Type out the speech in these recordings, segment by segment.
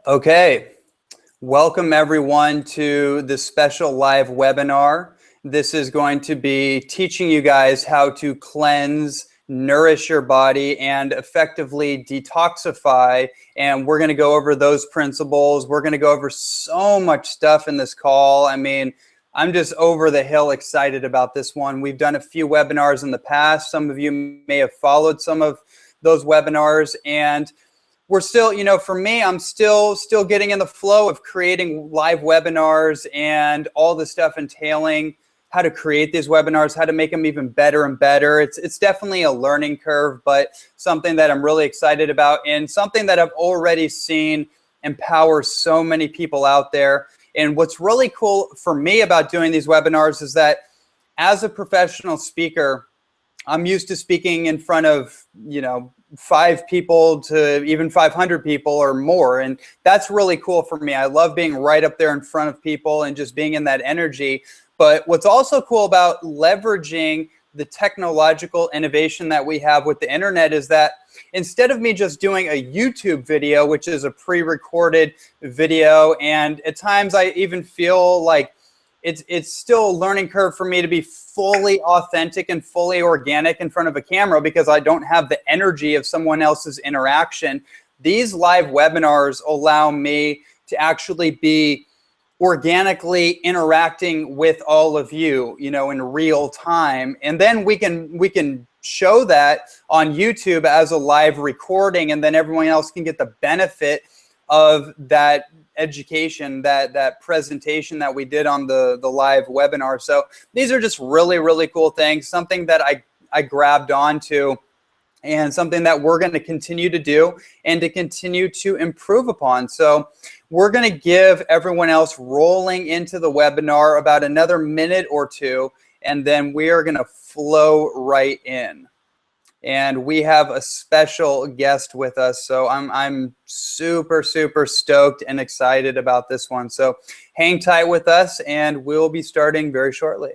Okay, welcome everyone to this special live webinar. This is going to be teaching you guys how to cleanse, nourish your body, and effectively detoxify. And we're going to go over those principles. We're going to go over so much stuff in this call. I mean, I'm just over the hill excited about this one. We've done a few webinars in the past. Some of you may have followed some of those webinars, and we're still, for me, I'm still getting in the flow of creating live webinars and all the stuff entailing how to create these webinars, how to make them even better and better. It's definitely a learning curve, but something that I'm really excited about and something that I've already seen empower so many people out there. And what's really cool for me about doing these webinars is that as a professional speaker, I'm used to speaking in front of, 5 people to even 500 people or more. And that's really cool for me. I love being right up there in front of people and just being in that energy. But what's also cool about leveraging the technological innovation that we have with the internet is that instead of me just doing a YouTube video, which is a pre-recorded video, and at times I even feel like it's still a learning curve for me to be fully authentic and fully organic in front of a camera because I don't have the energy of someone else's interaction. These live webinars allow me to actually be organically interacting with all of you, in real time. And then we can show that on YouTube as a live recording, and then everyone else can get the benefit of that education, that presentation that we did on the live webinar. So these are just really, really cool things, something that I grabbed onto and something that we're going to continue to do and to continue to improve upon. So we're going to give everyone else rolling into the webinar about another minute or two, and then we are going to flow right in. And we have a special guest with us, so I'm super, super stoked and excited about this one. So hang tight with us, and we'll be starting very shortly.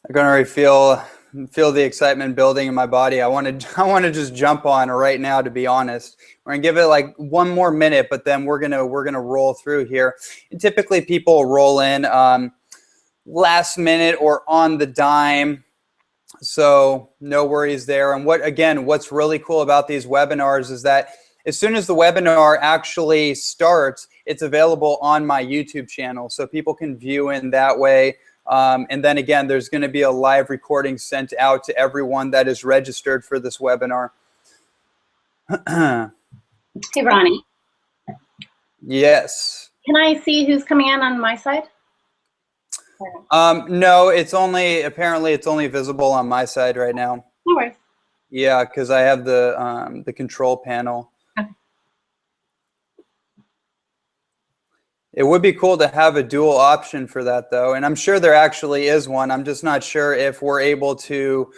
I can already feel the excitement building in my body. I want to just jump on right now, to be honest. We're gonna give it like one more minute, but then we're gonna roll through here. And typically people roll in last minute or on the dime, so no worries there. And what's really cool about these webinars is that as soon as the webinar actually starts, it's available on my YouTube channel, so people can view in that way. And then again, there's going to be a live recording sent out to everyone that is registered for this webinar. Hey, Ronnie. Yes. Can I see who's coming in on my side? No, apparently it's only visible on my side right now. No worries. Yeah, because I have the control panel. Okay. It would be cool to have a dual option for that, though, and I'm sure there actually is one. I'm just not sure if we're able to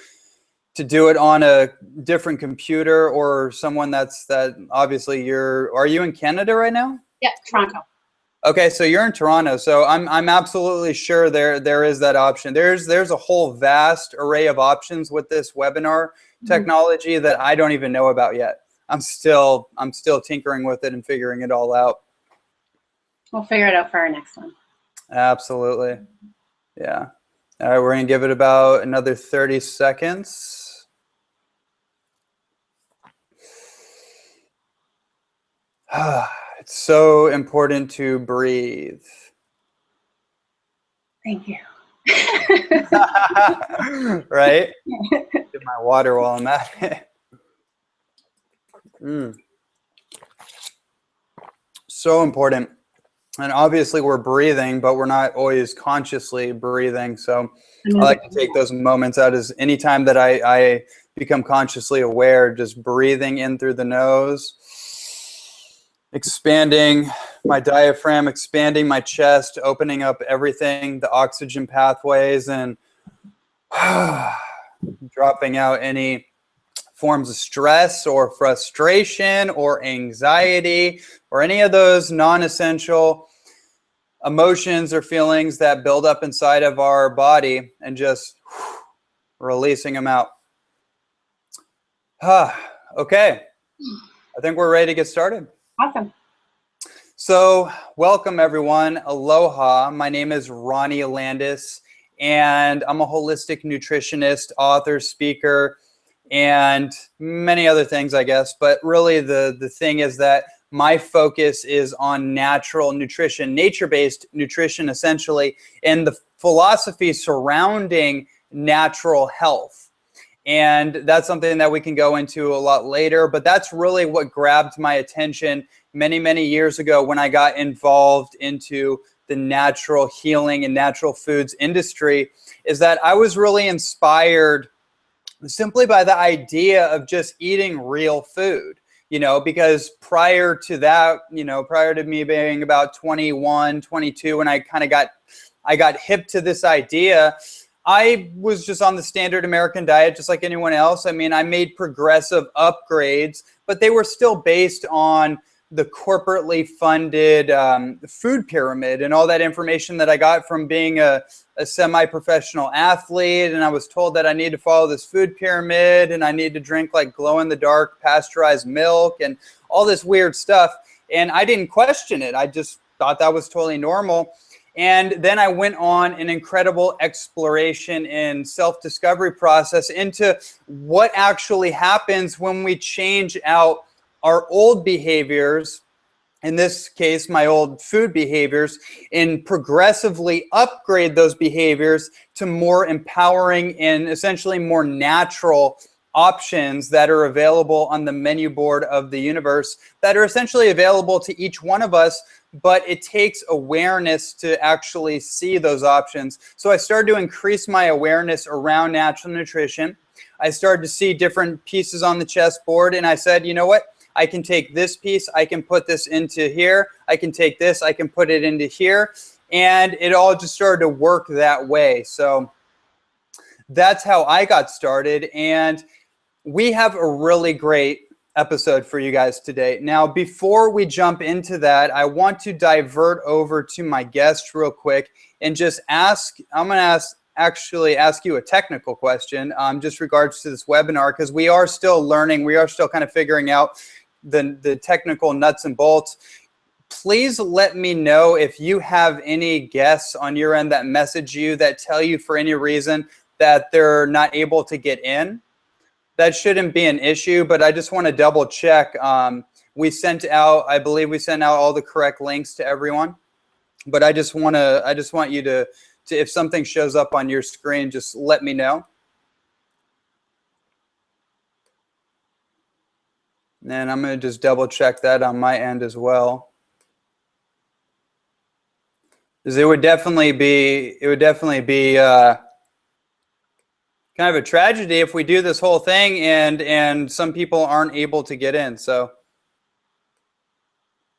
do it on a different computer or someone that obviously are you in Canada right now? Yeah, Toronto. Okay, so you're in Toronto, so I'm absolutely sure there is that option. There's a whole vast array of options with this webinar technology that I don't even know about yet. I'm still tinkering with it and figuring it all out. We'll figure it out for our next one. Absolutely. Yeah. All right, we're going to give it about another 30 seconds. It's so important to breathe. Thank you. Right? Get my water while I'm at it. So important. And obviously we're breathing, but we're not always consciously breathing. So I like to take those moments out as anytime that I become consciously aware, just breathing in through the nose expanding my diaphragm, expanding my chest, opening up everything, the oxygen pathways, and dropping out any forms of stress or frustration or anxiety or any of those non-essential emotions or feelings that build up inside of our body, and just releasing them out. Okay, I think we're ready to get started. Awesome. So welcome everyone. Aloha. My name is Ronnie Landis, and I'm a holistic nutritionist, author, speaker, and many other things, I guess. But really the thing is that my focus is on natural nutrition, nature-based nutrition, essentially, and the philosophy surrounding natural health. And that's something that we can go into a lot later, but that's really what grabbed my attention many years ago when I got involved into the natural healing and natural foods industry, is that I was really inspired simply by the idea of just eating real food. Because prior to that, prior to me being about 21, 22, when I got hip to this idea, I was just on the standard American diet, just like anyone else. I mean, I made progressive upgrades, but they were still based on the corporately funded food pyramid and all that information that I got from being a semi-professional athlete. And I was told that I need to follow this food pyramid and I need to drink like glow-in-the-dark pasteurized milk and all this weird stuff. And I didn't question it. I just thought that was totally normal. And then I went on an incredible exploration and self-discovery process into what actually happens when we change out our old behaviors, in this case, my old food behaviors, and progressively upgrade those behaviors to more empowering and essentially more natural options that are available on the menu board of the universe, that are essentially available to each one of us, but it takes awareness to actually see those options. So I started to increase my awareness around natural nutrition. I started to see different pieces on the chessboard, and I said, you know what? I can take this piece, I can put this into here, I can take this, I can put it into here, and it all just started to work that way. So that's how I got started, and we have a really great episode for you guys today. Now, before we jump into that, I want to divert over to my guest real quick and just I'm going to actually ask you a technical question, just regards to this webinar, because we are still learning, we are still kind of figuring out the technical nuts and bolts. Please let me know if you have any guests on your end that message you that tell you for any reason that they're not able to get in. That shouldn't be an issue, but I just want to double check. We sent out, I believe we sent out all the correct links to everyone, but I just want you to if something shows up on your screen, just let me know. And I'm going to just double check that on my end as well. Because it would definitely be kind of a tragedy if we do this whole thing and some people aren't able to get in. So,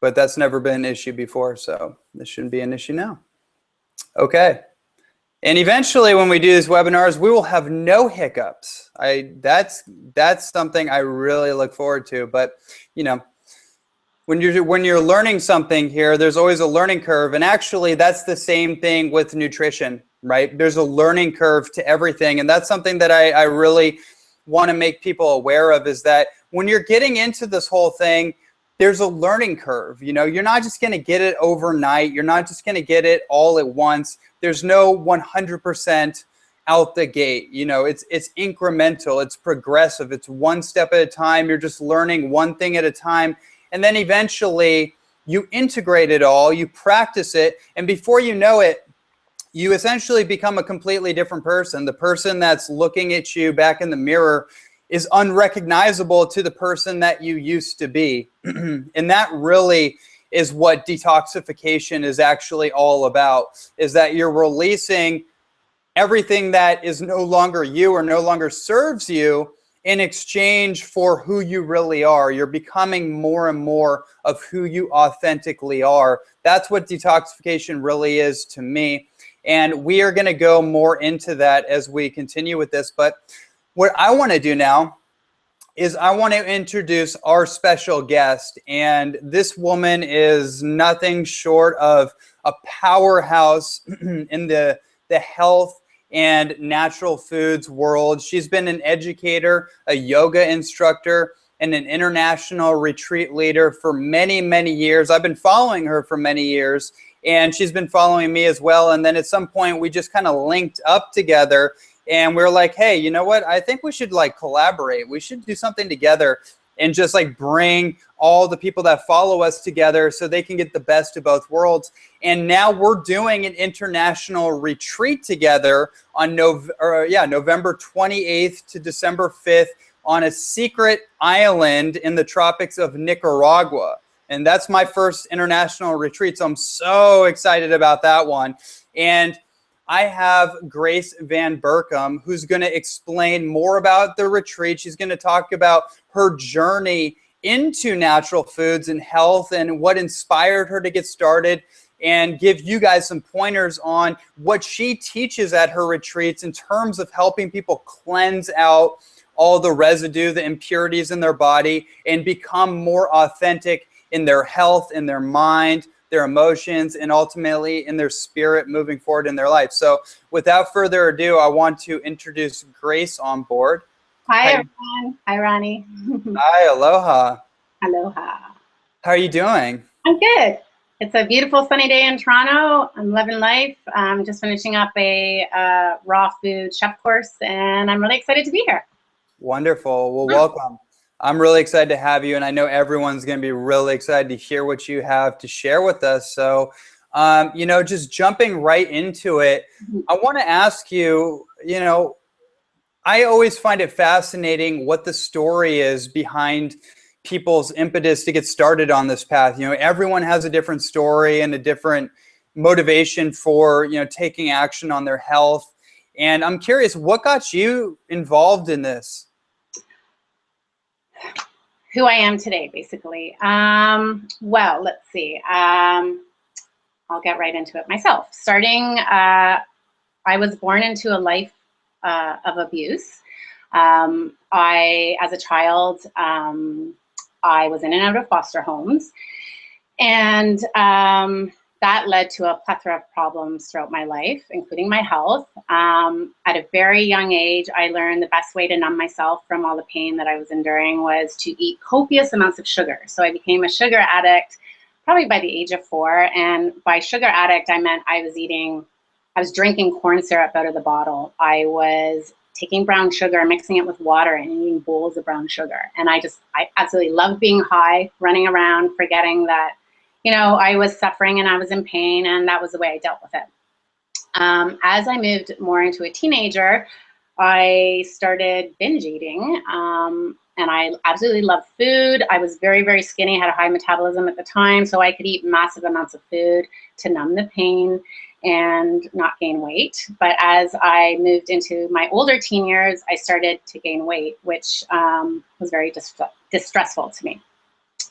but that's never been an issue before, so this shouldn't be an issue now. Okay. And eventually when we do these webinars, we will have no hiccups. That's something I really look forward to. But, when you're learning something here, there's always a learning curve. And actually, that's the same thing with nutrition, right? There's a learning curve to everything. And that's something that I really want to make people aware of, is that when you're getting into this whole thing, there's a learning curve. You're not just going to get it overnight. You're not just going to get it all at once. There's no 100% out the gate. It's incremental. It's progressive. It's one step at a time. You're just learning one thing at a time. And then eventually you integrate it all, you practice it, and before you know it, you essentially become a completely different person. The person that's looking at you back in the mirror is unrecognizable to the person that you used to be. And that really is what detoxification is actually all about, is that you're releasing everything that is no longer you or no longer serves you, in exchange for who you really are. You're becoming more and more of who you authentically are. That's what detoxification really is to me. And we are going to go more into that as we continue with this. But what I want to do now is I want to introduce our special guest. And this woman is nothing short of a powerhouse in the health and natural foods world. She's been an educator, a yoga instructor, and an international retreat leader for many, many years. I've been following her for many years, and she's been following me as well. And then at some point, we just kind of linked up together, and we were like, hey, you know what? I think we should like collaborate. We should do something together and just like bring all the people that follow us together so they can get the best of both worlds. And now we're doing an international retreat together on November 28th to December 5th on a secret island in the tropics of Nicaragua. And that's my first international retreat. So I'm so excited about that one. And I have Grace Van Berkum, who's going to explain more about the retreat. She's going to talk about her journey into natural foods and health and what inspired her to get started, and give you guys some pointers on what she teaches at her retreats in terms of helping people cleanse out all the residue, the impurities in their body, and become more authentic in their health, in their mind, their emotions, and ultimately in their spirit moving forward in their life. So without further ado, I want to introduce Grace on board. Hi, everyone. Hi, Ronnie. Hi, aloha. Aloha. How are you doing? I'm good. It's a beautiful sunny day in Toronto. I'm loving life. I'm just finishing up a raw food chef course, and I'm really excited to be here. Wonderful. Well, welcome. I'm really excited to have you, and I know everyone's going to be really excited to hear what you have to share with us. So, you know, just jumping right into it, I want to ask you, you know, I always find it fascinating what the story is behind people's impetus to get started on this path. You know, everyone has a different story and a different motivation for, you know, taking action on their health. And I'm curious, what got you involved in this? Who I am today, basically. Well, let's see. I'll get right into it myself. Starting, I was born into a life of abuse. As a child, I was in and out of foster homes, and that led to a plethora of problems throughout my life, including my health. At a very young age, I learned the best way to numb myself from all the pain that I was enduring was to eat copious amounts of sugar. So I became a sugar addict probably by the age of 4. And by sugar addict, I meant I was drinking corn syrup out of the bottle. I was taking brown sugar, mixing it with water, and eating bowls of brown sugar. And I absolutely loved being high, running around, forgetting that, you know, I was suffering and I was in pain, and that was the way I dealt with it. As I moved more into a teenager, I started binge eating, and I absolutely loved food. I was very, very skinny, had a high metabolism at the time, so I could eat massive amounts of food to numb the pain and not gain weight. But as I moved into my older teen years, I started to gain weight, which was very distressful to me.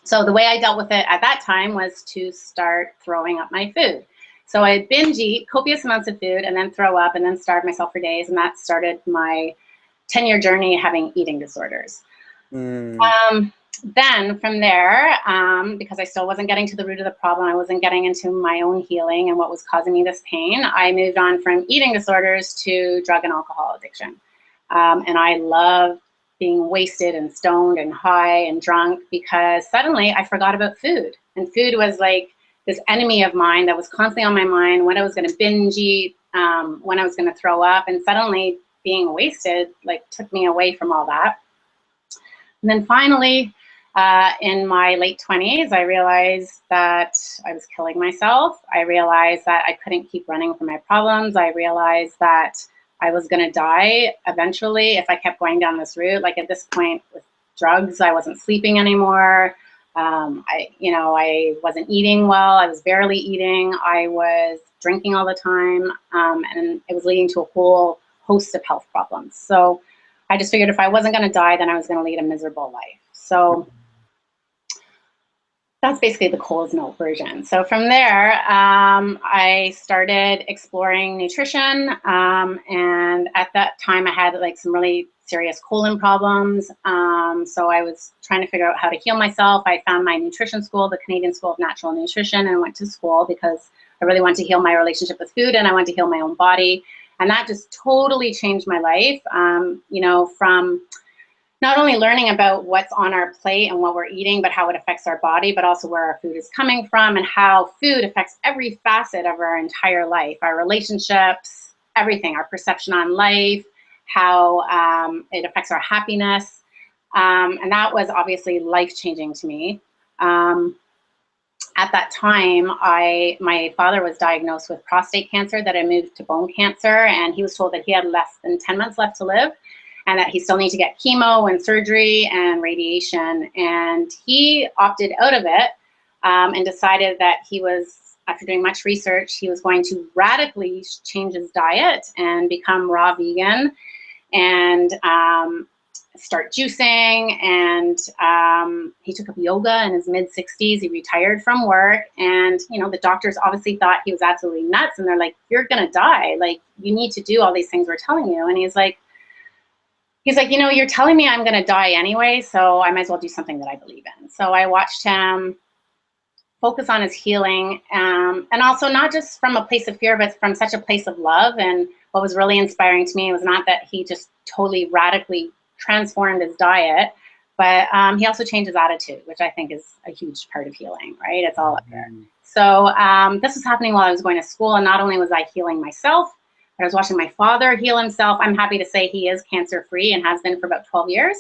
So the way I dealt with it at that time was to start throwing up my food. So I'd binge eat copious amounts of food and then throw up and then starve myself for days. And that started my 10-year journey having eating disorders. Then from there, because I still wasn't getting to the root of the problem, I wasn't getting into my own healing and what was causing me this pain, I moved on from eating disorders to drug and alcohol addiction. And I loved being wasted and stoned and high and drunk because suddenly I forgot about food. And food was like this enemy of mine that was constantly on my mind, when I was going to binge eat, when I was going to throw up. And suddenly being wasted like took me away from all that. And then finally, in my late 20s, I realized that I was killing myself. I realized that I couldn't keep running from my problems. I realized that I was going to die eventually if I kept going down this route. Like at this point with drugs, I wasn't sleeping anymore. I wasn't eating well. I was barely eating. I was drinking all the time, and it was leading to a whole host of health problems. So I just figured if I wasn't going to die, then I was going to lead a miserable life. So that's basically the Coles Note version. So from there, I started exploring nutrition. And at that time, I had like some really serious colon problems. So I was trying to figure out how to heal myself. I found my nutrition school, the Canadian School of Natural Nutrition, and went to school because I really wanted to heal my relationship with food, and I wanted to heal my own body. And that just totally changed my life, you know, from not only learning about what's on our plate and what we're eating, but how it affects our body, but also where our food is coming from and how food affects every facet of our entire life, our relationships, everything, our perception on life, how it affects our happiness. And that was obviously life-changing to me. At that time, my father was diagnosed with prostate cancer that had moved to bone cancer, and he was told that he had less than 10 months left to live, and that he still needed to get chemo and surgery and radiation. And he opted out of it and decided that he was, after doing much research, he was going to radically change his diet and become raw vegan and start juicing. And he took up yoga in his mid-60s. He retired from work. And, you know, the doctors obviously thought he was absolutely nuts. And they're like, you're going to die. Like, you need to do all these things we're telling you. And he's like, you know, you're telling me I'm going to die anyway, so I might as well do something that I believe in. So I watched him focus on his healing, and also not just from a place of fear, but from such a place of love. And what was really inspiring to me was not that he just totally radically transformed his diet, but he also changed his attitude, which I think is a huge part of healing, right? It's all up there. So this was happening while I was going to school, and not only was I healing myself, I was watching my father heal himself. I'm happy to say he is cancer-free and has been for about 12 years.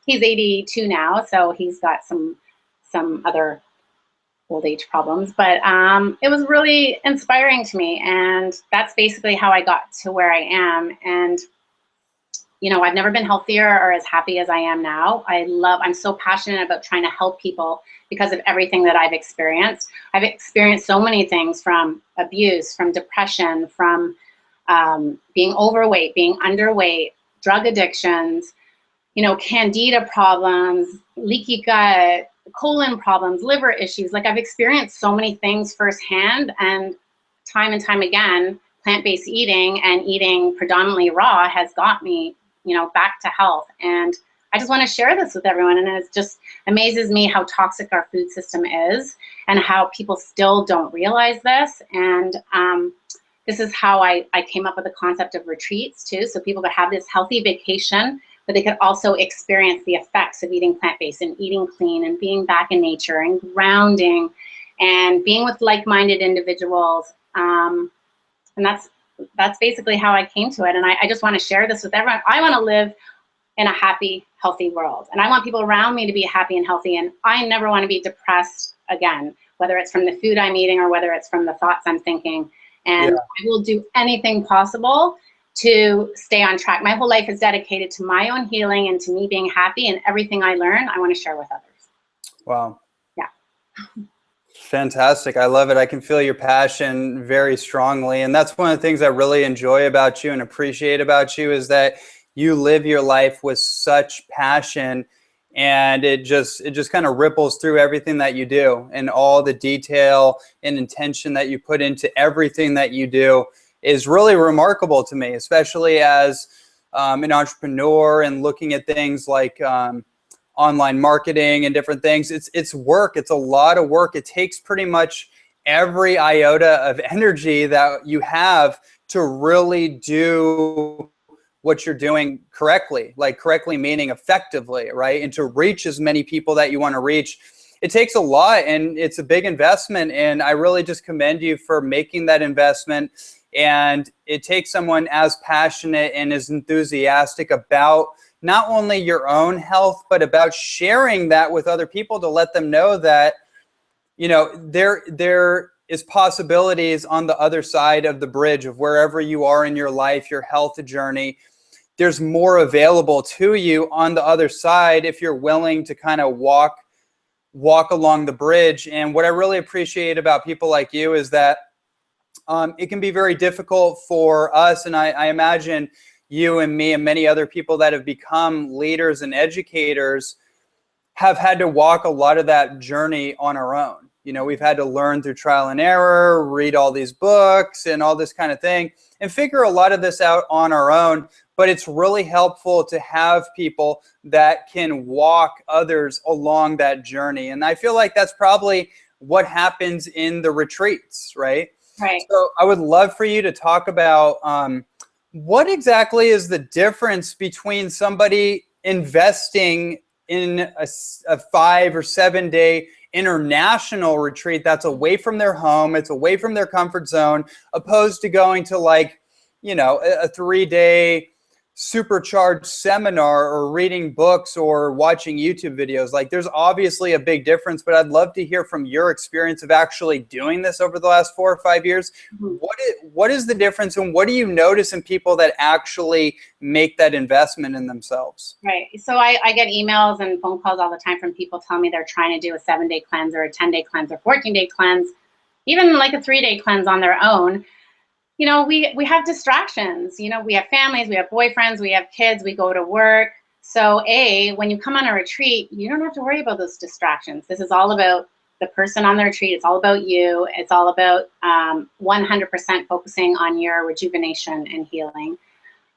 He's 82 now, so he's got some other old age problems. But it was really inspiring to me, and that's basically how I got to where I am. And you know, I've never been healthier or as happy as I am now. I'm so passionate about trying to help people because of everything that I've experienced. I've experienced so many things, from abuse, from depression, from being overweight, being underweight, drug addictions, you know, candida problems, leaky gut, colon problems, liver issues. Like, I've experienced so many things firsthand, and time again, plant-based eating and eating predominantly raw has got me, you know, back to health. And I just want to share this with everyone. And it just amazes me how toxic our food system is and how people still don't realize this. And this is how I came up with the concept of retreats too. So people could have this healthy vacation, but they could also experience the effects of eating plant-based and eating clean and being back in nature and grounding and being with like-minded individuals. And that's basically how I came to it. And I just want to share this with everyone. I want to live in a happy, healthy world. And I want people around me to be happy and healthy. And I never want to be depressed again, whether it's from the food I'm eating or whether it's from the thoughts I'm thinking. And I will do anything possible to stay on track. My whole life is dedicated to my own healing and to me being happy, and everything I learn, I want to share with others. Wow. Yeah. Fantastic. I love it. I can feel your passion very strongly. And that's one of the things I really enjoy about you and appreciate about you, is that you live your life with such passion, and it just kind of ripples through everything that you do, and all the detail and intention that you put into everything that you do is really remarkable to me, especially as an entrepreneur and looking at things like online marketing and different things. It's work. It's a lot of work. It takes pretty much every iota of energy that you have to really do what you're doing correctly, like correctly meaning effectively, right? And to reach as many people that you want to reach. It takes a lot, and it's a big investment. And I really just commend you for making that investment. And it takes someone as passionate and as enthusiastic about not only your own health, but about sharing that with other people, to let them know that, you know, there is possibilities on the other side of the bridge of wherever you are in your life, your health journey. There's more available to you on the other side if you're willing to kind of walk along the bridge. And what I really appreciate about people like you is that it can be very difficult for us, and I imagine you and me and many other people that have become leaders and educators have had to walk a lot of that journey on our own. You know, we've had to learn through trial and error, read all these books and all this kind of thing, and figure a lot of this out on our own. But it's really helpful to have people that can walk others along that journey. And I feel like that's probably what happens in the retreats, right? Right. So I would love for you to talk about what exactly is the difference between somebody investing in a 5 or 7 day international retreat that's away from their home, it's away from their comfort zone, opposed to going to, like, you know, a 3 day supercharged seminar or reading books or watching YouTube videos. Like, there's obviously a big difference, but I'd love to hear from your experience of actually doing this over the last 4 or 5 years. Mm-hmm. What is the difference, and what do you notice in people that actually make that investment in themselves? Right. So I get emails and phone calls all the time from people telling me they're trying to do a 7-day cleanse or a 10-day cleanse or 14-day cleanse, even like a 3-day cleanse on their own. You know, we have distractions. You know, we have families, we have boyfriends, we have kids, we go to work. So when you come on a retreat, you don't have to worry about those distractions. This is all about the person on the retreat. It's all about you. It's all about 100% focusing on your rejuvenation and healing.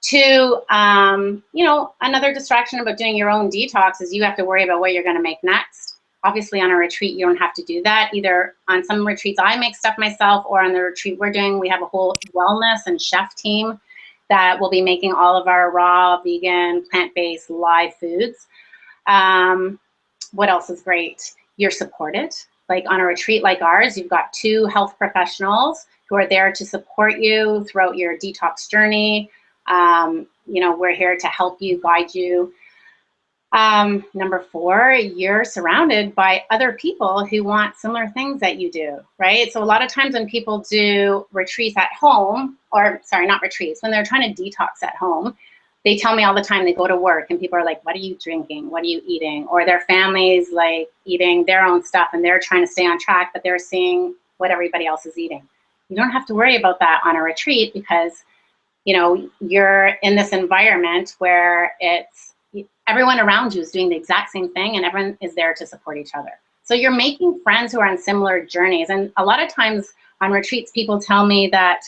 2, you know, another distraction about doing your own detox is you have to worry about what you're going to make next. Obviously, on a retreat, you don't have to do that. Either on some retreats, I make stuff myself, or on the retreat we're doing, we have a whole wellness and chef team that will be making all of our raw, vegan, plant-based, live foods. What else is great? You're supported. Like on a retreat like ours, you've got 2 health professionals who are there to support you throughout your detox journey. You know, we're here to help you, guide you. Number 4, you're surrounded by other people who want similar things that you do, right? So a lot of times when people do retreats at home, or sorry, not retreats, when they're trying to detox at home, they tell me all the time they go to work and people are like, what are you drinking? What are you eating? Or their families like eating their own stuff and they're trying to stay on track, but they're seeing what everybody else is eating. You don't have to worry about that on a retreat because, you know, you're in this environment where everyone around you is doing the exact same thing and everyone is there to support each other. So you're making friends who are on similar journeys. And a lot of times on retreats, people tell me that,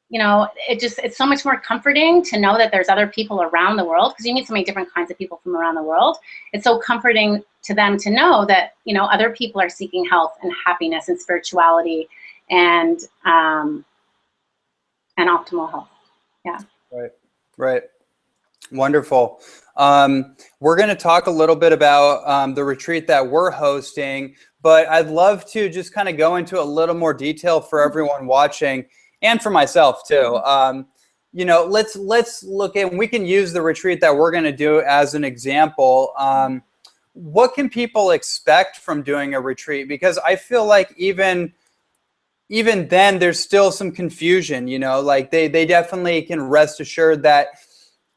you know, it's so much more comforting to know that there's other people around the world, because you meet so many different kinds of people from around the world. It's so comforting to them to know that, you know, other people are seeking health and happiness and spirituality and optimal health. Yeah. Right. Wonderful. We're going to talk a little bit about the retreat that we're hosting, but I'd love to just kind of go into a little more detail for everyone watching and for myself too. You know, let's look at, we can use the retreat that we're going to do as an example. What can people expect from doing a retreat? Because I feel like even then there's still some confusion, you know, like they definitely can rest assured that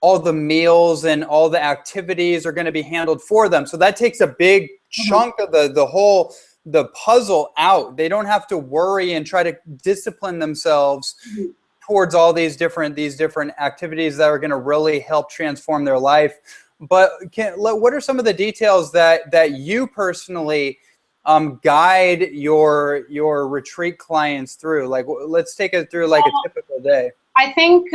all the meals and all the activities are going to be handled for them. So that takes a big chunk of the puzzle out. They don't have to worry and try to discipline themselves towards all these different activities that are going to really help transform their life. But what are some of the details that you personally guide your retreat clients through? Like, let's take it through like a typical day. I think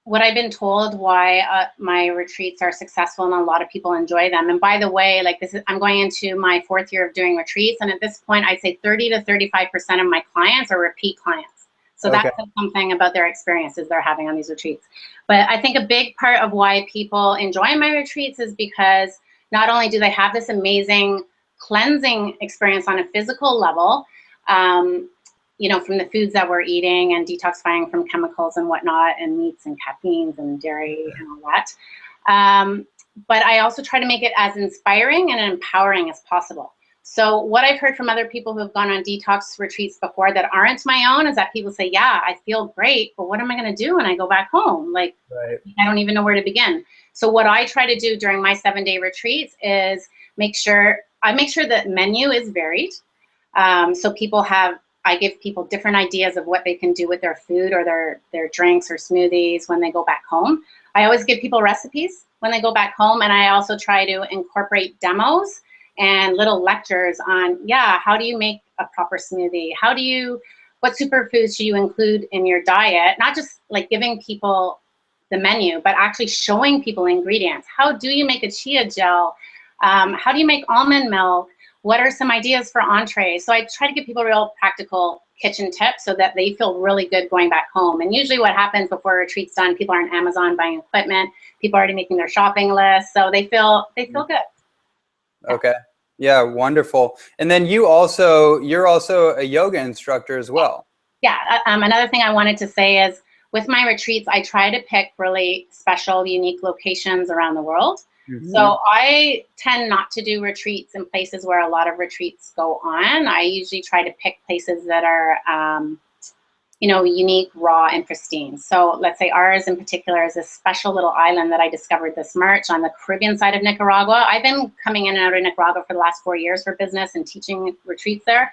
what I've been told why my retreats are successful and a lot of people enjoy them. And by the way, like I'm going into my 4th year of doing retreats. And at this point, I'd say 30 to 35% of my clients are repeat clients. So that says something about their experiences they're having on these retreats. But I think a big part of why people enjoy my retreats is because not only do they have this amazing cleansing experience on a physical level, you know, from the foods that we're eating and detoxifying from chemicals and whatnot, and meats and caffeines and dairy and all that. But I also try to make it as inspiring and empowering as possible. So what I've heard from other people who have gone on detox retreats before that aren't my own is that people say, yeah, I feel great, but what am I going to do when I go back home? Like, I don't even know where to begin. So what I try to do during my 7-day retreats is make sure the menu is varied. So people have I give people different ideas of what they can do with their food or their drinks or smoothies when they go back home. I always give people recipes when they go back home, and I also try to incorporate demos and little lectures on, yeah, how do you make a proper smoothie? What superfoods do you include in your diet? Not just like giving people the menu, but actually showing people ingredients. How do you make a chia gel? How do you make almond milk? What are some ideas for entrees? So I try to give people real practical kitchen tips so that they feel really good going back home. And usually what happens before a retreat's done, people are on Amazon buying equipment, people are already making their shopping list, so they feel good. Okay. Yeah, wonderful. And then you're also a yoga instructor as well. Yeah. Another thing I wanted to say is with my retreats, I try to pick really special, unique locations around the world. Mm-hmm. So I tend not to do retreats in places where a lot of retreats go on. I usually try to pick places that are, unique, raw, and pristine. So let's say ours in particular is a special little island that I discovered this March on the Caribbean side of Nicaragua. I've been coming in and out of Nicaragua for the last 4 years for business and teaching retreats there.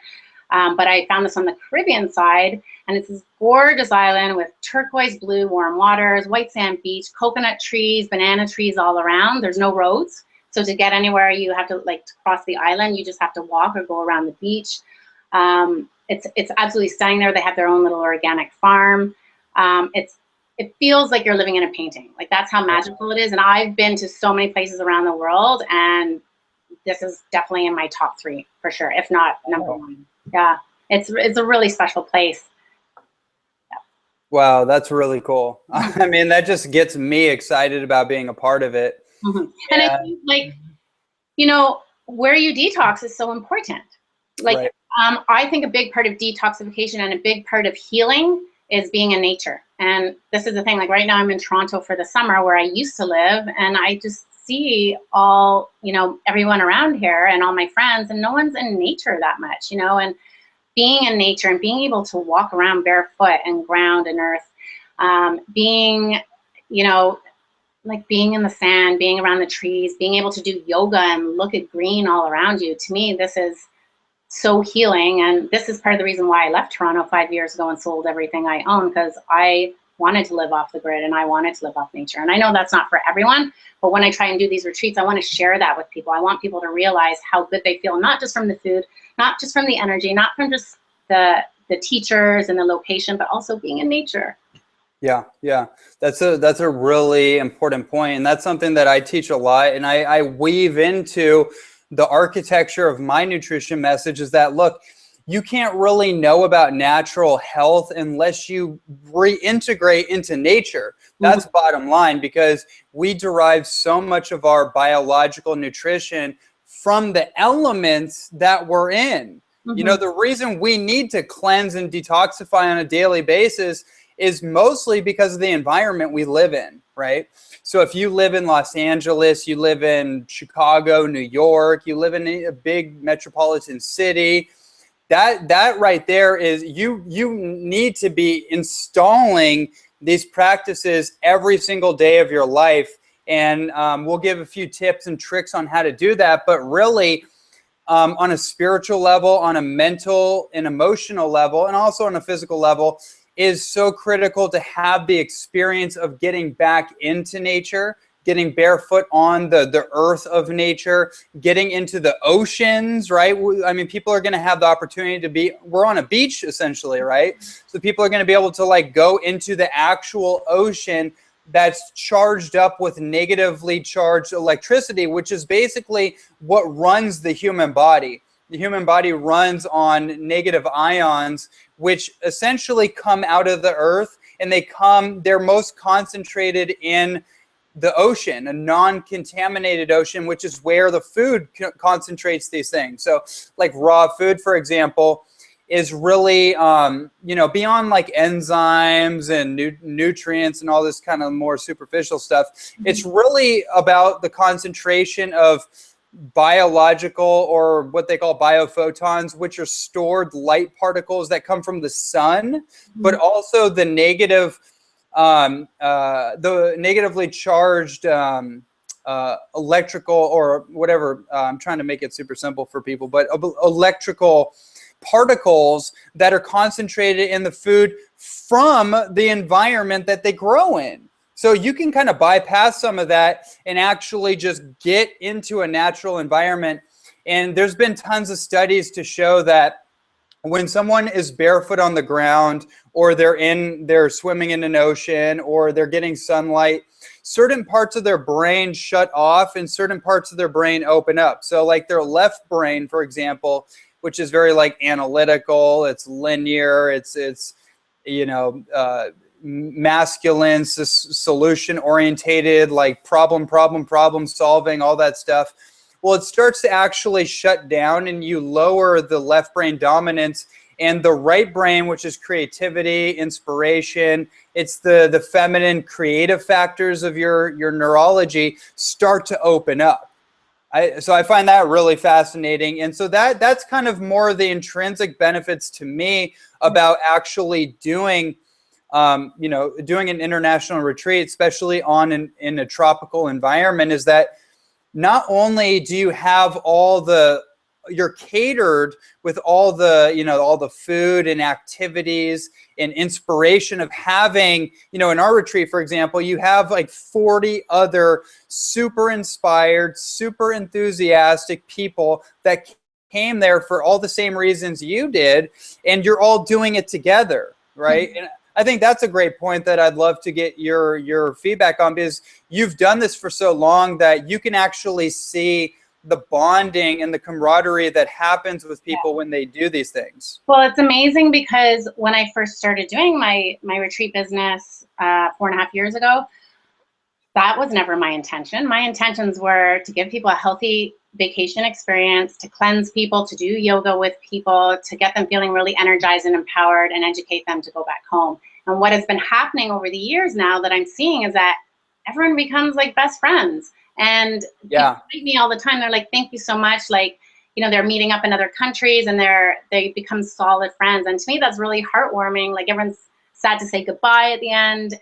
But I found this on the Caribbean side, and it's this gorgeous island with turquoise blue warm waters, white sand beach, coconut trees, banana trees all around. There's no roads. So to get anywhere, you have to to cross the island. You just have to walk or go around the beach. It's absolutely stunning there. They have their own little organic farm. It feels like you're living in a painting. Like that's how magical it is. And I've been to so many places around the world, and this is definitely in my top 3 for sure, if not number 1. Yeah, it's a really special place. Yeah. Wow, that's really cool. I mean, that just gets me excited about being a part of it. Mm-hmm. And I think where you detox is so important. Right. I think a big part of detoxification and a big part of healing is being in nature. And this is the thing, like right now I'm in Toronto for the summer where I used to live, and I just see all, everyone around here and all my friends, and no one's in nature that much, and being in nature and being able to walk around barefoot and ground and earth, being, being in the sand, being around the trees, being able to do yoga and look at green all around you. To me, this is so healing. And this is part of the reason why I left Toronto 5 years ago and sold everything I own, because I wanted to live off the grid and I wanted to live off nature. And I know that's not for everyone, but when I try and do these retreats, I want to share that with people. I want people to realize how good they feel, not just from the food, not just from the energy, not from just the teachers and the location, but also being in nature. Yeah. That's a really important point. And that's something that I teach a lot. And I weave into the architecture of my nutrition message is that, look, you can't really know about natural health unless you reintegrate into nature. That's bottom line, because we derive so much of our biological nutrition from the elements that we're in. The reason we need to cleanse and detoxify on a daily basis is mostly because of the environment we live in, right? So if you live in Los Angeles, you live in Chicago, New York, you live in a big metropolitan city, that right there is you need to be installing these practices every single day of your life. And we'll give a few tips and tricks on how to do that. But really, on a spiritual level, on a mental and emotional level, and also on a physical level, is so critical to have the experience of getting back into nature, getting barefoot on the earth of nature, getting into the oceans, right? I mean, people are going to have the opportunity to we're on a beach essentially, right? So people are going to be able to go into the actual ocean that's charged up with negatively charged electricity, which is basically what runs the human body. The human body runs on negative ions, which essentially come out of the earth, and they're most concentrated in the ocean, a non-contaminated ocean, which is where the food concentrates these things. So like raw food, for example, is really, beyond enzymes and nutrients and all this kind of more superficial stuff. It's really about the concentration of biological, or what they call biophotons, which are stored light particles that come from the sun, but also the negatively charged electrical, or whatever. I'm trying to make it super simple for people, but electrical particles that are concentrated in the food from the environment that they grow in. So you can kind of bypass some of that and actually just get into a natural environment. And there's been tons of studies to show that when someone is barefoot on the ground, or they're swimming in an ocean, or they're getting sunlight, certain parts of their brain shut off and certain parts of their brain open up. So like their left brain, for example, which is very like analytical, it's linear, it's masculine, solution orientated, like problem solving, all that stuff. Well, it starts to actually shut down, and you lower the left brain dominance, and the right brain, which is creativity, inspiration, it's the feminine creative factors of your neurology, start to open up. So I find that really fascinating. And so that's kind of more of the intrinsic benefits to me about actually doing doing an international retreat, especially in a tropical environment, is that not only do you have you're catered with all the food and activities and inspiration of having, in our retreat, for example, you have like 40 other super inspired, super enthusiastic people that came there for all the same reasons you did, and you're all doing it together, right? And I think that's a great point that I'd love to get your feedback on, because you've done this for so long that you can actually see the bonding and the camaraderie that happens with people when they do these things. Well, it's amazing, because when I first started doing my retreat business 4.5 years ago, that was never my intention. My intentions were to give people a healthy vacation experience, to cleanse people, to do yoga with people, to get them feeling really energized and empowered, and educate them to go back home. And what has been happening over the years now that I'm seeing is that everyone becomes like best friends. And they write me all the time. They're like, thank you so much. Like, they're meeting up in other countries, and they become solid friends. And to me, that's really heartwarming. Like, everyone's sad to say goodbye at the end.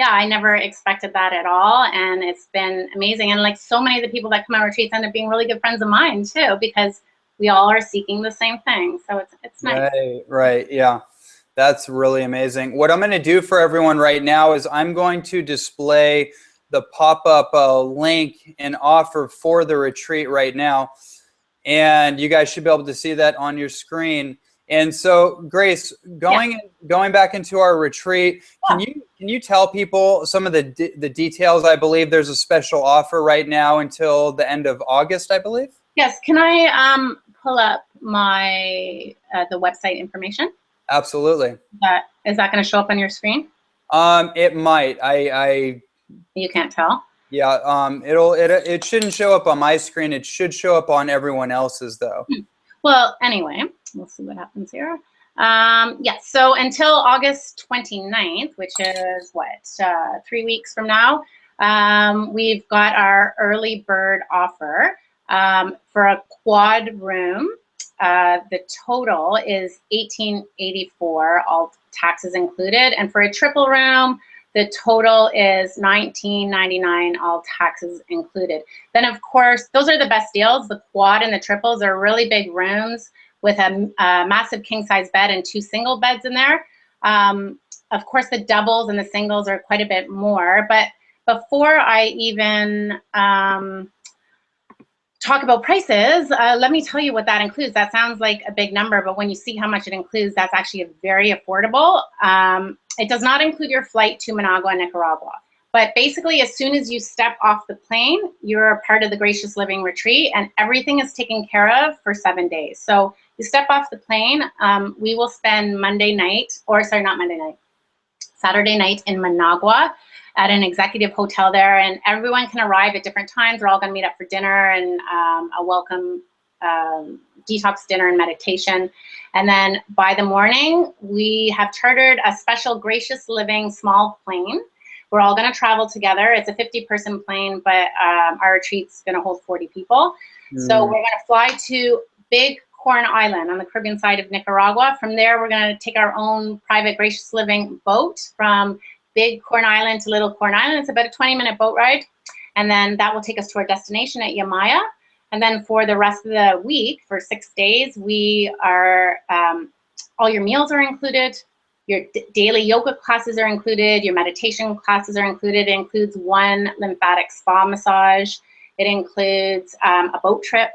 I never expected that at all, and it's been amazing. And like, so many of the people that come on retreats end up being really good friends of mine too, because we all are seeking the same thing. So it's nice. Right, yeah. That's really amazing. What I'm going to do for everyone right now is I'm going to display the pop-up link and offer for the retreat right now, and you guys should be able to see that on your screen. And so, Grace, going back into our retreat, can you tell people some of the details? I believe there's a special offer right now until the end of August, I believe. Yes. Can I pull up my the website information? Absolutely. Is that going to show up on your screen? It might. You can't tell? Yeah. It shouldn't show up on my screen. It should show up on everyone else's, though. Well, anyway, we'll see what happens here. Yes, so until August 29th, which is what, 3 weeks from now, we've got our early bird offer for a quad room. The total is $1,884, all taxes included, and for a triple room, the total is $19.99, all taxes included. Then, of course, those are the best deals. The quad and the triples are really big rooms with a massive king-size bed and 2 single beds in there. Of course, the doubles and the singles are quite a bit more. But before I even talk about prices, let me tell you what that includes. That sounds like a big number, but when you see how much it includes, that's actually very affordable. It does not include your flight to Managua, Nicaragua. But basically, as soon as you step off the plane, you're a part of the Gracious Living Retreat, and everything is taken care of for 7 days. So you step off the plane, we will spend Saturday night in Managua at an executive hotel there, and everyone can arrive at different times. We're all going to meet up for dinner and a welcome detox dinner and meditation. And then by the morning, we have chartered a special Gracious Living small plane. We're all going to travel together. It's a 50-person plane, but our retreat's going to hold 40 people. So we're going to fly to Big Corn Island on the Caribbean side of Nicaragua. From there, we're going to take our own private Gracious Living boat from Big Corn Island to Little Corn Island. It's about a 20-minute boat ride. And then that will take us to our destination at Yamaya. And then for the rest of the week, for 6 days, we are, all your meals are included. Your daily yoga classes are included. Your meditation classes are included. It includes 1 lymphatic spa massage. It includes a boat trip.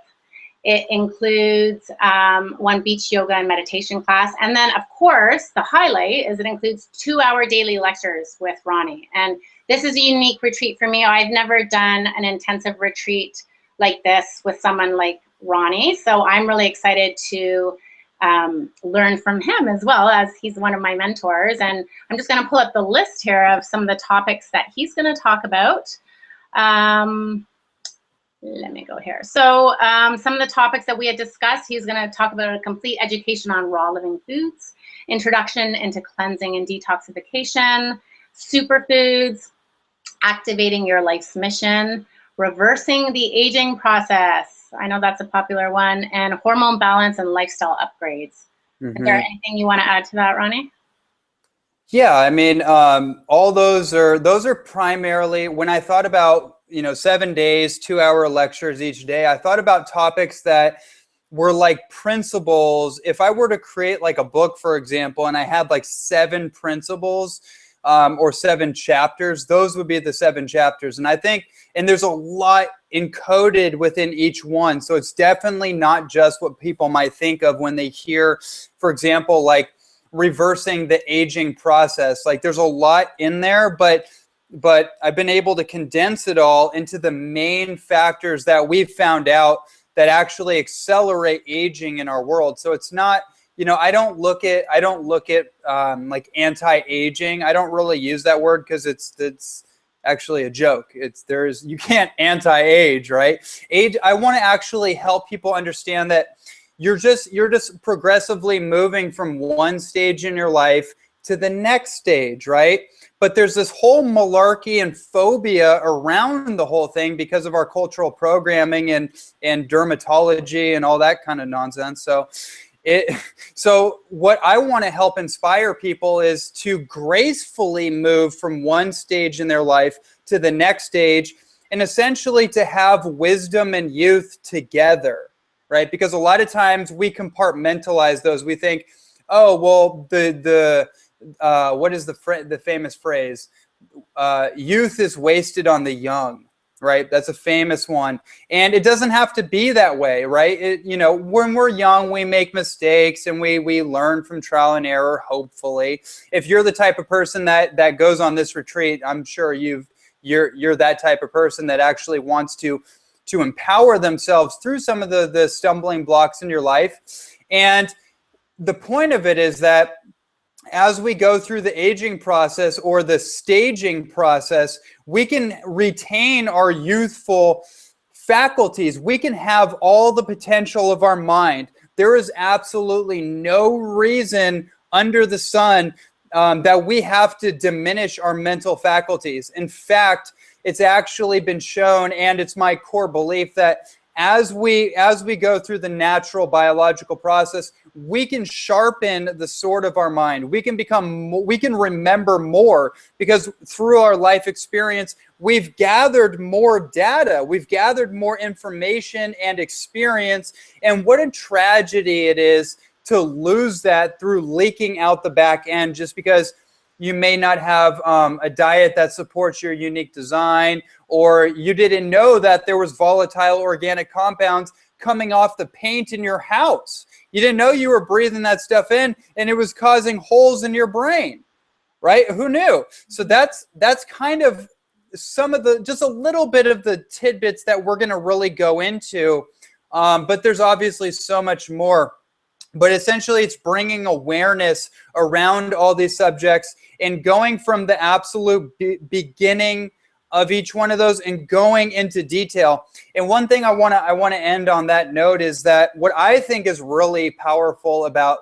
It includes 1 beach yoga and meditation class. And then, of course, the highlight is it includes 2-hour daily lectures with Ronnie. And this is a unique retreat for me. I've never done an intensive retreat like this with someone like Ronnie. So I'm really excited to learn from him as well, as he's one of my mentors. And I'm just going to pull up the list here of some of the topics that he's going to talk about. Let me go here. So some of the topics that we had discussed, he's going to talk about a complete education on raw living foods, introduction into cleansing and detoxification, superfoods, activating your life's mission, reversing the aging process. I know that's a popular one, and hormone balance and lifestyle upgrades. Is there anything you want to add to that, Ronnie? Yeah, I mean, all those are primarily, when I thought about, 7 days, 2-hour lectures each day, I thought about topics that were like principles. If I were to create like a book, for example, and I had like 7 principles or 7 chapters, those would be the 7 chapters. And I think, and there's a lot encoded within each one. So it's definitely not just what people might think of when they hear, for example, like reversing the aging process. Like there's a lot in there, but I've been able to condense it all into the main factors that we've found out that actually accelerate aging in our world. So it's not, I don't look at like anti-aging. I don't really use that word because it's actually a joke. You can't anti-age, right? I want to actually help people understand that you're just progressively moving from one stage in your life to the next stage, right? But there's this whole malarkey and phobia around the whole thing because of our cultural programming and dermatology and all that kind of nonsense. So what I want to help inspire people is to gracefully move from one stage in their life to the next stage, and essentially to have wisdom and youth together, right? Because a lot of times we compartmentalize those. We think, oh, well, what is the famous phrase? Youth is wasted on the young, right? That's a famous one. And it doesn't have to be that way, right? When we're young, we make mistakes and we learn from trial and error, hopefully. If you're the type of person that goes on this retreat, I'm sure you're that type of person that actually wants to empower themselves through some of the stumbling blocks in your life. And the point of it is that as we go through the aging process or the staging process, we can retain our youthful faculties. We can have all the potential of our mind. There is absolutely no reason under the sun that we have to diminish our mental faculties. In fact, it's actually been shown, and it's my core belief, that as we go through the natural biological process, we can sharpen the sword of our mind. We can remember more, because through our life experience, we've gathered more data. We've gathered more information and experience. And what a tragedy it is to lose that through leaking out the back end, just because you may not have a diet that supports your unique design, or you didn't know that there was volatile organic compounds coming off the paint in your house. You didn't know you were breathing that stuff in, and it was causing holes in your brain, right? Who knew? So that's kind of just a little bit of the tidbits that we're going to really go into. But there's obviously so much more. But essentially, it's bringing awareness around all these subjects and going from the absolute beginning of each one of those and going into detail. And one thing I want to end on that note is that what I think is really powerful about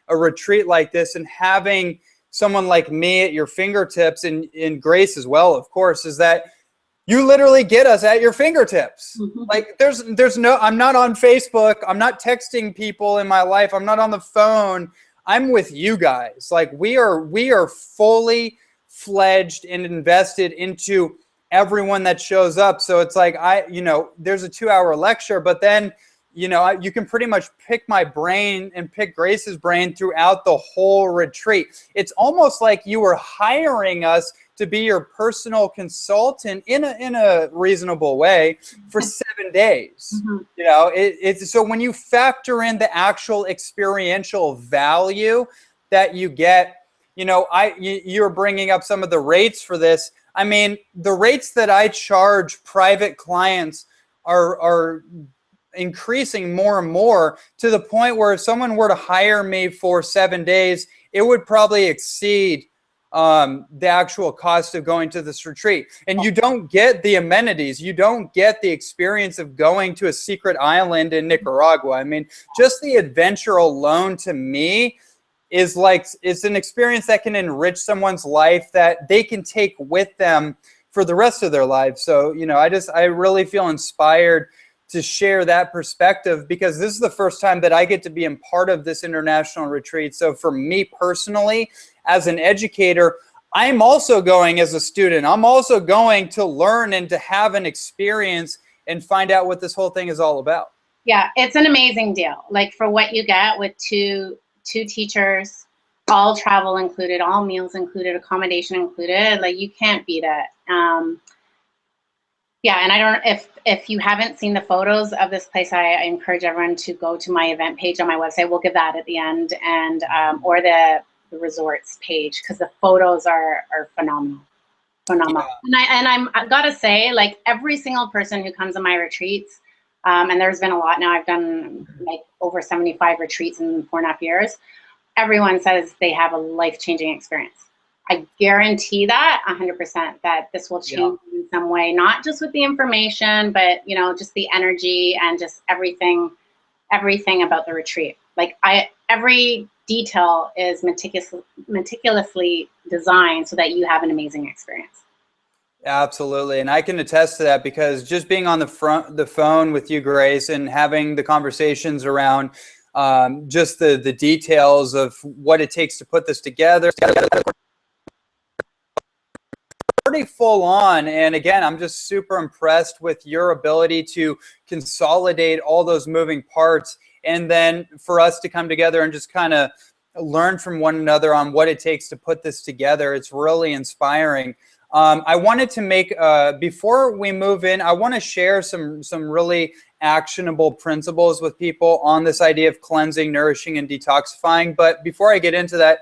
a retreat like this, and having someone like me at your fingertips, and Grace as well, of course, is that you literally get us at your fingertips. Like there's no, I'm not on Facebook. I'm not texting people in my life. I'm not on the phone. I'm with you guys. Like we are fully fledged and invested into everyone that shows up. So it's like, there's a 2-hour lecture, but then, you can pretty much pick my brain and pick Grace's brain throughout the whole retreat. It's almost like you were hiring us to be your personal consultant in a reasonable way for 7 days. It's so when you factor in the actual experiential value that you get, you're bringing up some of the rates for this. I mean, the rates that I charge private clients are increasing more and more, to the point where if someone were to hire me for 7 days, it would probably exceed the actual cost of going to this retreat. And you don't get the amenities. You don't get the experience of going to a secret island in Nicaragua. I mean, just the adventure alone to me is like, it's an experience that can enrich someone's life that they can take with them for the rest of their lives. So, I really feel inspired to share that perspective, because this is the first time that I get to be a part of this international retreat. So for me personally, as an educator, I'm also going as a student. I'm also going to learn and to have an experience and find out what this whole thing is all about. Yeah, it's an amazing deal. Like, for what you get with two teachers, all travel included, all meals included, accommodation included, like, you can't beat it. Yeah, and I don't, if you haven't seen the photos of this place, I encourage everyone to go to my event page on my website. We'll give that at the end, and or the resorts page, because the photos are phenomenal. Yeah. I've got to say, like, every single person who comes to my retreats, and there's been a lot now. I've done like over 75 retreats in 4.5 years. Everyone says they have a life-changing experience. I guarantee that 100% that this will change in some way, not just with the information, but just the energy and just everything about the retreat. Like, every detail is meticulously designed so that you have an amazing experience. Absolutely. And I can attest to that, because just being on the phone with you, Grace, and having the conversations around just the details of what it takes to put this together, pretty full on. And again, I'm just super impressed with your ability to consolidate all those moving parts, and then for us to come together and just kind of learn from one another on what it takes to put this together. It's really inspiring. I wanted to make, before we move in, I want to share some really actionable principles with people on this idea of cleansing, nourishing, and detoxifying. But before I get into that,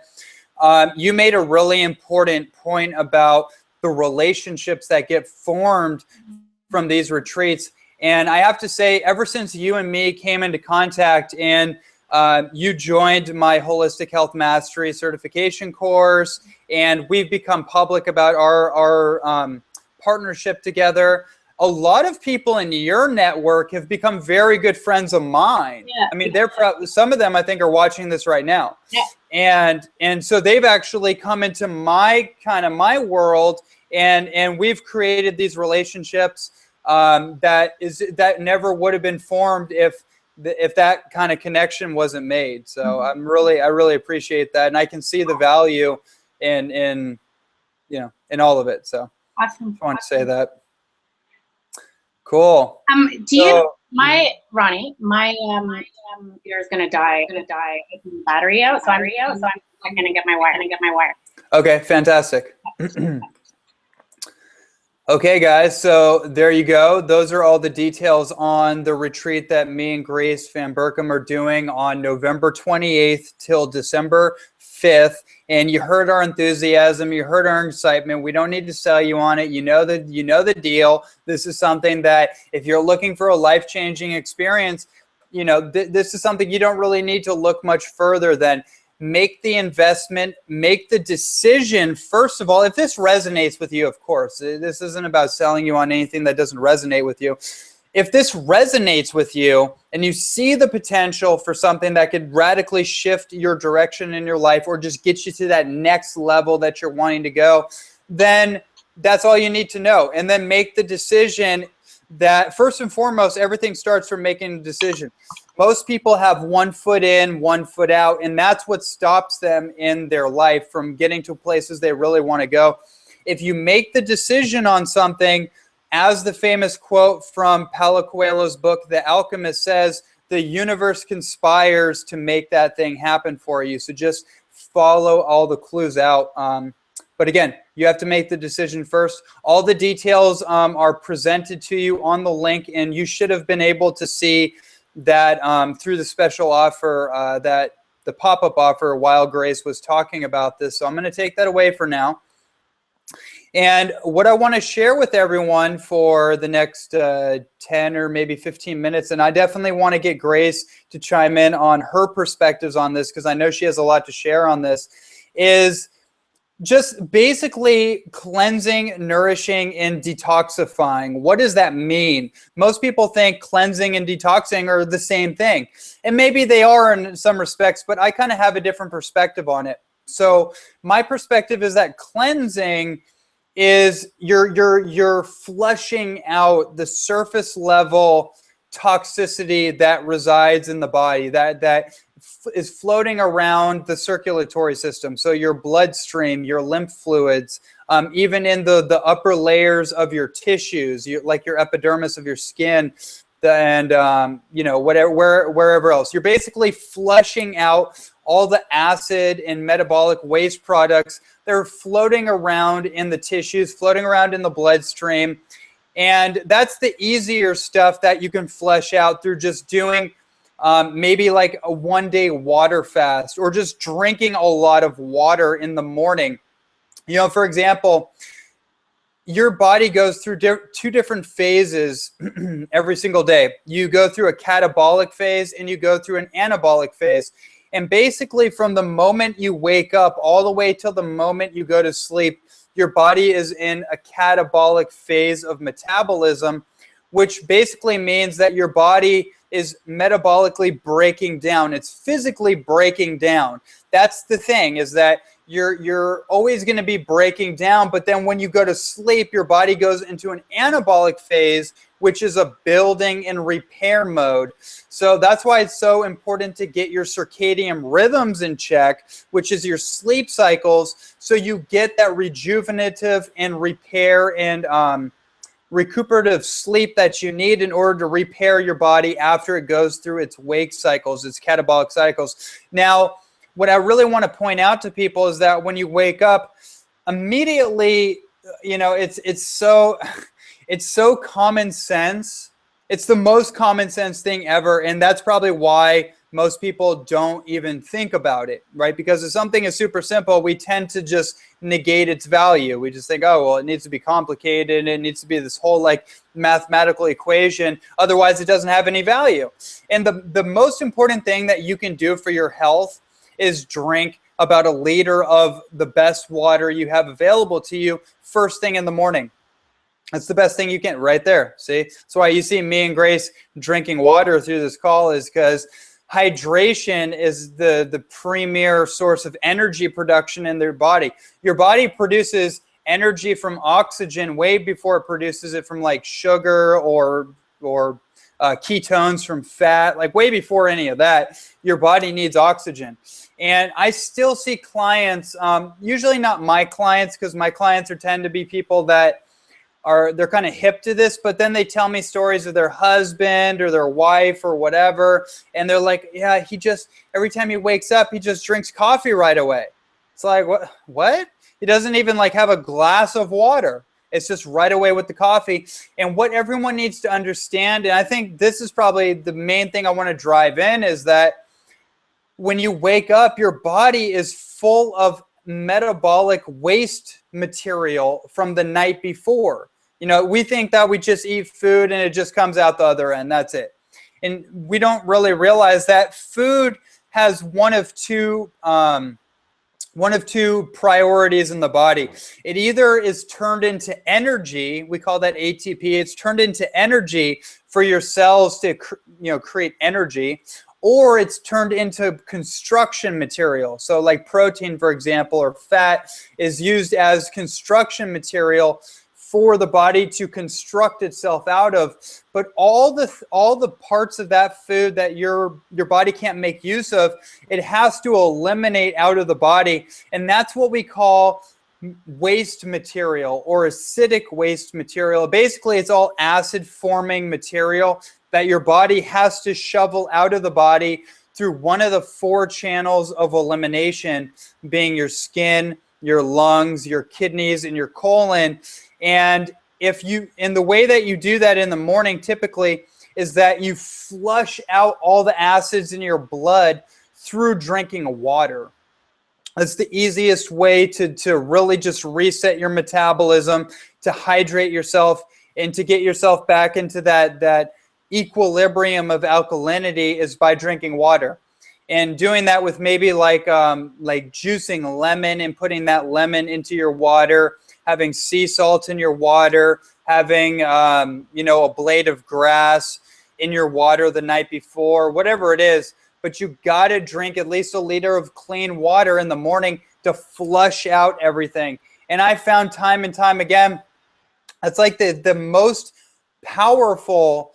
you made a really important point about the relationships that get formed from these retreats. And I have to say, ever since you and me came into contact and you joined my Holistic Health Mastery certification course, and we've become public about our partnership together, a lot of people in your network have become very good friends of mine. Yeah. I mean, some of them I think are watching this right now. Yeah. And so they've actually come into my world, and we've created these relationships that never would have been formed if that kind of connection wasn't made. So I really appreciate that, and I can see the value in all of it. So awesome. I want to say that. Cool. Ronnie, my computer is gonna die. Battery out. So I'm gonna get my wire. Okay, fantastic. Okay, guys, so there you go. Those are all the details on the retreat that me and Grace Van Berkum are doing on November 28th till December 5th. And you heard our enthusiasm, you heard our excitement. We don't need to sell you on it. You know the deal. This is something that if you're looking for a life-changing experience, this is something you don't really need to look much further than. Make the investment, make the decision. First of all, if this resonates with you, of course, this isn't about selling you on anything that doesn't resonate with you. If this resonates with you and you see the potential for something that could radically shift your direction in your life or just get you to that next level that you're wanting to go, then that's all you need to know. And then make the decision that, first and foremost, everything starts from making a decision. Most people have 1 foot in, 1 foot out, and that's what stops them in their life from getting to places they really want to go. if you make the decision on something, as the famous quote from Paulo Coelho's book, The Alchemist, says, the universe conspires to make that thing happen for you. So just follow all the clues out. But again, you have to make the decision first. All the details are presented to you on the link, and you should have been able to see that through the special offer, that the pop-up offer while Grace was talking about this. So I'm going to take that away for now. And what I want to share with everyone for the next 10 or maybe 15 minutes, and I definitely want to get Grace to chime in on her perspectives on this, because I know she has a lot to share on this, is just basically cleansing, nourishing, and detoxifying. What does that mean? Most people think cleansing and detoxing are the same thing. And maybe they are in some respects, but I kind of have a different perspective on it. So my perspective is that cleansing is you're flushing out the surface level toxicity that resides in the body, that is floating around the circulatory system. So your bloodstream, your lymph fluids, even in the upper layers of your tissues, like your epidermis of your skin, and wherever else. You're basically flushing out all the acid and metabolic waste products that are floating around in the tissues, floating around in the bloodstream. And that's the easier stuff that you can flush out through just doing maybe like a one-day water fast, or just drinking a lot of water in the morning. You know, for example, your body goes through two different phases every single day. You go through a catabolic phase and you go through an anabolic phase. And basically from the moment you wake up all the way till the moment you go to sleep, your body is in a catabolic phase of metabolism, which basically means that your body is metabolically breaking down. It's physically breaking down. That's the thing, is that you're always going to be breaking down, but then when you go to sleep, your body goes into an anabolic phase, which is a building and repair mode. So that's why it's so important to get your circadian rhythms in check, which is your sleep cycles, so you get that rejuvenative and repair and recuperative sleep that you need in order to repair your body after it goes through its wake cycles, its catabolic cycles. Now, what I really want to point out to people is that when you wake up, immediately, you know, it's so common sense. It's the most common sense thing ever, and that's probably why most people don't even think about it, right? Because if something is super simple, we tend to just negate its value. We just think, oh, well, it needs to be complicated. It needs to be this whole like mathematical equation. Otherwise, it doesn't have any value. And the most important thing that you can do for your health is drink about 1 liter of the best water you have available to you first thing in the morning. That's the best thing you can, right there. See, that's why you see me and Grace drinking water through this call, is because hydration is the premier source of energy production in their body. Your body produces energy from oxygen way before it produces it from like sugar or ketones from fat, like way before any of that. Your body needs oxygen. And I still see clients, usually not my clients, because my clients tend to be people that they're kind of hip to this, but then they tell me stories of their husband or their wife or whatever, and they're like, yeah, every time he wakes up, he just drinks coffee right away. It's like, what? He doesn't even like have a glass of water. It's just right away with the coffee. And what everyone needs to understand, and I think this is probably the main thing I want to drive in, is that when you wake up, your body is full of metabolic waste material from the night before. You know, we think that we just eat food and it just comes out the other end. That's it. And we don't really realize that food has one of two priorities in the body. It either is turned into energy, we call that ATP. It's turned into energy for your cells to create energy, or it's turned into construction material. So like protein, for example, or fat is used as construction material for the body to construct itself out of. But all the parts of that food that your body can't make use of, it has to eliminate out of the body. And that's what we call waste material or acidic waste material. Basically, it's all acid forming material that your body has to shovel out of the body through one of the 4 channels of elimination, being your skin, your lungs, your kidneys, and your colon. And the way that you do that in the morning typically is that you flush out all the acids in your blood through drinking water. That's the easiest way to really just reset your metabolism, to hydrate yourself, and to get yourself back into that equilibrium of alkalinity is by drinking water. And doing that with maybe like juicing lemon and putting that lemon into your water, having sea salt in your water, having a blade of grass in your water the night before, whatever it is. But you got to drink at least a liter of clean water in the morning to flush out everything. And I found time and time again, it's like the most powerful,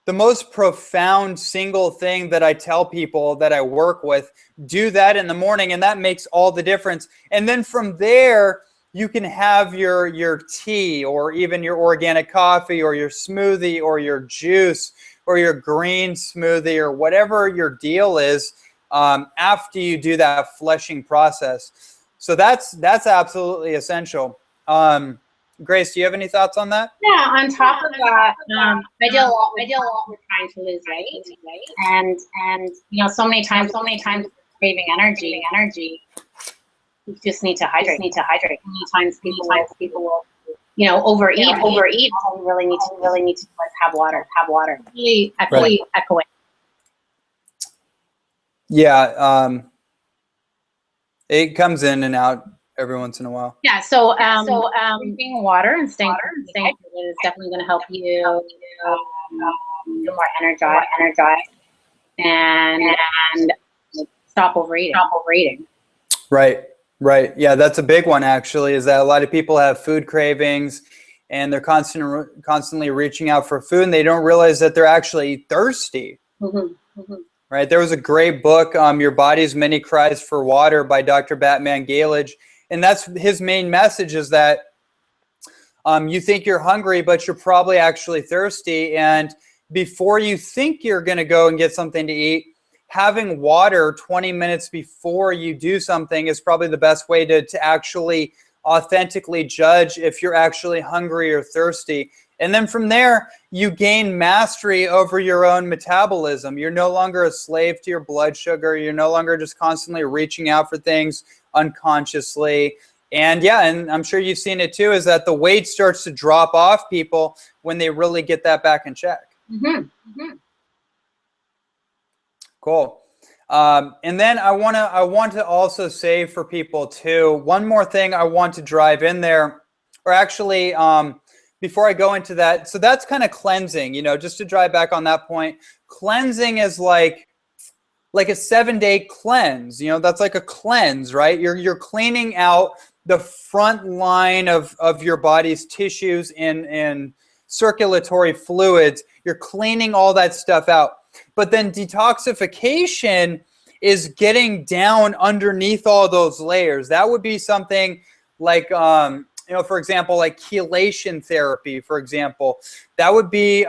the most profound single thing that I tell people that I work with. Do that in the morning, and that makes all the difference. And then from there, you can have your tea, or even your organic coffee, or your smoothie, or your juice, or your green smoothie, or whatever your deal is, after you do that flushing process. So that's absolutely essential. Grace, do you have any thoughts on that? Yeah, on top of that, I deal a lot with trying to lose weight, and so many times craving energy. You just need to hydrate. Sometimes people will, overeat. You really need to have water. Really echo it. Yeah, it comes in and out every once in a while. Yeah. So drinking water and staying hydrated is definitely going to help you feel more energized, and stop overeating. Right. Yeah, that's a big one, actually, is that a lot of people have food cravings and they're constantly reaching out for food, and they don't realize that they're actually thirsty. Right. There was a great book, Your Body's Many Cries for Water, by Dr. Batman Galiage. And that's his main message, is that you think you're hungry, but you're probably actually thirsty. And before you think you're going to go and get something to eat, having water 20 minutes before you do something is probably the best way to actually authentically judge if you're actually hungry or thirsty. And then from there, you gain mastery over your own metabolism. You're no longer a slave to your blood sugar. You're no longer just constantly reaching out for things unconsciously. And yeah, and I'm sure you've seen it too, is that the weight starts to drop off people when they really get that back in check. Cool. And then I want to also say for people too, one more thing I want to drive in there, or actually, before I go into that, so that's kind of cleansing, just to drive back on that point. Cleansing is like a 7-day cleanse, that's like a cleanse, right? You're cleaning out the front line of your body's tissues and circulatory fluids. You're cleaning all that stuff out. But then detoxification is getting down underneath all those layers. That would be something like, for example, like chelation therapy, for example. That would be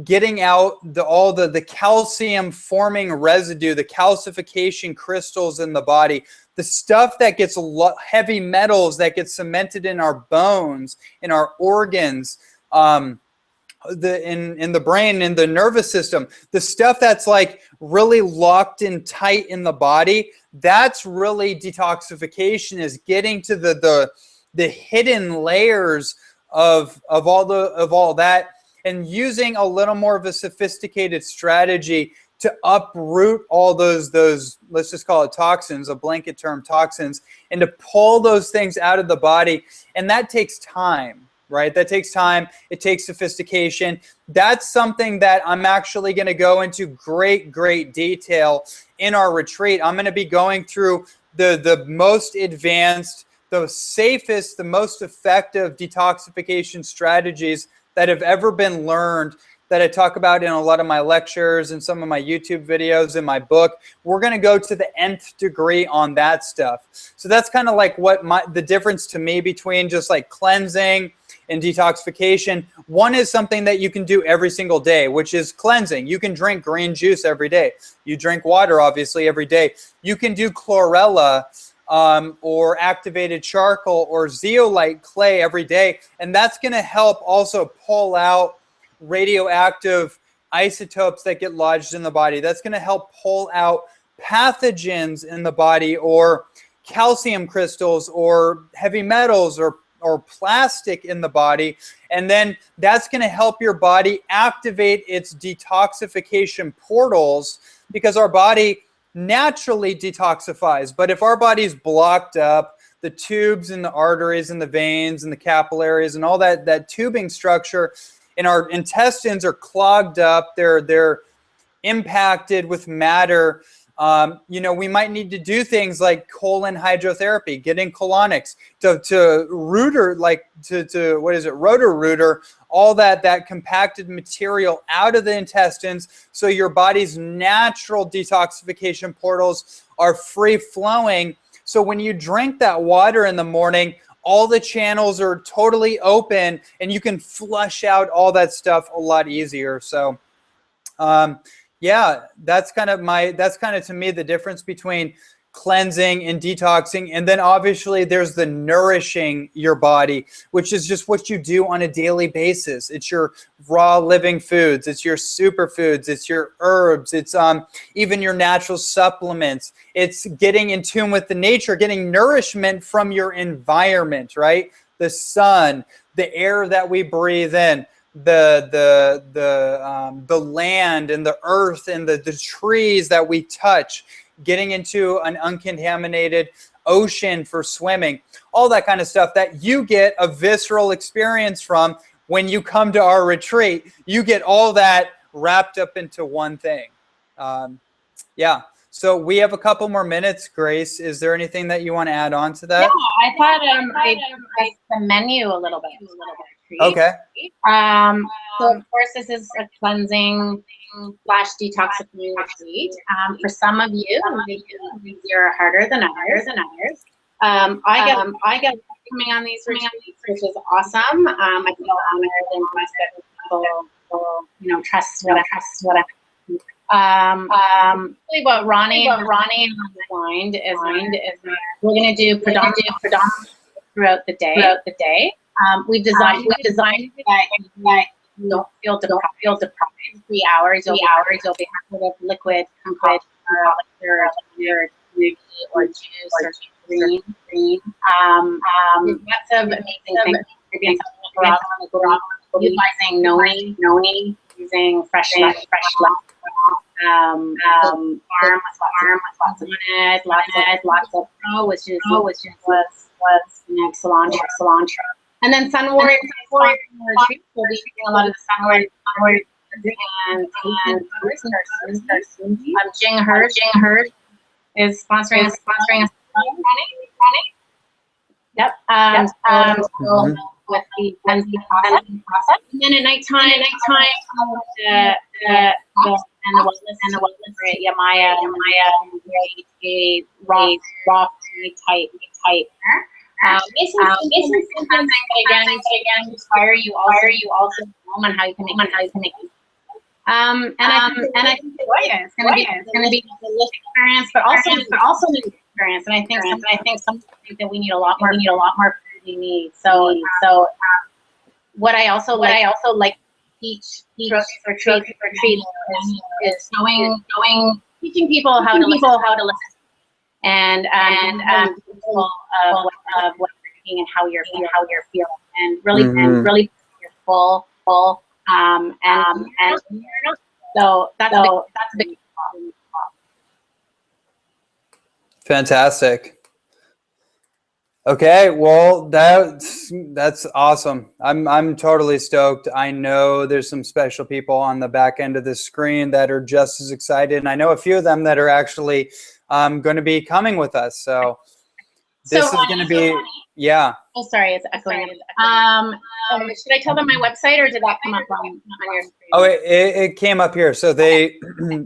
getting out all the calcium forming residue, the calcification crystals in the body, the stuff that gets heavy metals that get cemented in our bones, in our organs, in the brain, in the nervous system, the stuff that's like really locked in tight in the body. That's really detoxification, is getting to the hidden layers of all that, and using a little more of a sophisticated strategy to uproot all those, let's just call it toxins, a blanket term, toxins, and to pull those things out of the body. And that takes time, right? That takes time. It takes sophistication. That's something that I'm actually going to go into great detail in our retreat. I'm going to be going through the most advanced, the safest, the most effective detoxification strategies that have ever been learned that I talk about in a lot of my lectures and some of my YouTube videos in my book. We're going to go to the nth degree on that stuff. So that's kind of like what the difference to me between just like cleansing and detoxification. One is something that you can do every single day, which is cleansing. You can drink green juice every day. You drink water, obviously, every day. You can do chlorella or activated charcoal or zeolite clay every day. And that's going to help also pull out radioactive isotopes that get lodged in the body. That's going to help pull out pathogens in the body, or calcium crystals or heavy metals or plastic in the body. And then that's going to help your body activate its detoxification portals, because our body naturally detoxifies. But if our body's blocked up, the tubes and the arteries and the veins and the capillaries and all that tubing structure in our intestines are clogged up, they're impacted with matter. You know, we might need to do things like colon hydrotherapy, getting colonics to rotor all that compacted material out of the intestines, so your body's natural detoxification portals are free flowing. So when you drink that water in the morning, all the channels are totally open and you can flush out all that stuff a lot easier. So yeah, that's kind of to me the difference between cleansing and detoxing. And then obviously there's the nourishing your body, which is just what you do on a daily basis. It's your raw living foods, it's your superfoods, it's your herbs, it's even your natural supplements. It's getting in tune with the nature, getting nourishment from your environment, right? The sun, the air that we breathe in, the land and the earth and the trees that we touch, getting into an uncontaminated ocean for swimming, all that kind of stuff that you get a visceral experience from when you come to our retreat. You get all that wrapped up into one thing. Yeah. So we have a couple more minutes. Grace, is there anything that you want to add on to that? Yeah, I thought I discussed the menu a little bit. Okay. So of course this is a cleansing / detoxifying retreat. For some of you, these are harder than others. I get coming on these retreats, which is awesome. I feel honored and blessed that people, trust what I. Really what Ronnie outlined is we're going to do predominantly throughout the day. We've designed that you don't feel deprived. 3 hours, you'll be happy with liquid, or juice or green. Lots of amazing things. Utilizing noni, using fresh left. Farm with lots of minutes, lots of which was cilantro. And then Sun Warrior retreat, we'll be doing a lot of the Sun Warrior and Jing Herd is sponsoring us. Ronnie? Yep. So with the cleansing process. And then at nighttime, the wellness, right? Yamaya, a raw tight. Sometimes again, inspire you also on how you can make it. And I think it's gonna be a lift experience, but also an experience. And I think some think that we need a lot more food we need. So what I also like teach retreat is teaching people how to listen and of what you're thinking and how you're feeling, and really you're full and so that's a big Fantastic. Okay, well that's awesome. I'm totally stoked. I know there's some special people on the back end of the screen that are just as excited, and I know a few of them that are actually going to be coming with us. So this is going to be, yeah. Oh, sorry, it's echoing. Should I tell them my website, or did that come up on your screen? Oh, it came up here, so they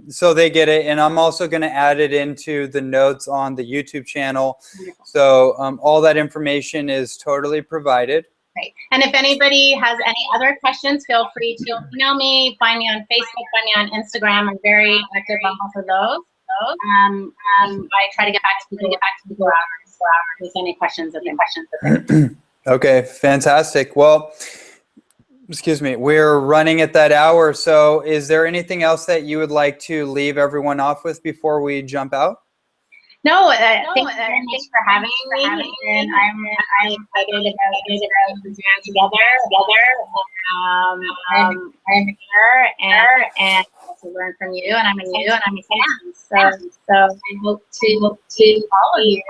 so they get it, and I'm also going to add it into the notes on the YouTube channel. Wonderful. So all that information is totally provided. Great. And if anybody has any other questions, feel free to email me, find me on Facebook, find me on Instagram. I'm very active on both of those. I try to get back to people if there's any questions. Okay, fantastic. Well, excuse me, we're running at that hour. So is there anything else that you would like to leave everyone off with before we jump out? No, thank you very much for having me, and I'm excited about doing together. I'm here and to learn from you, and I'm a fan. So I hope to all of you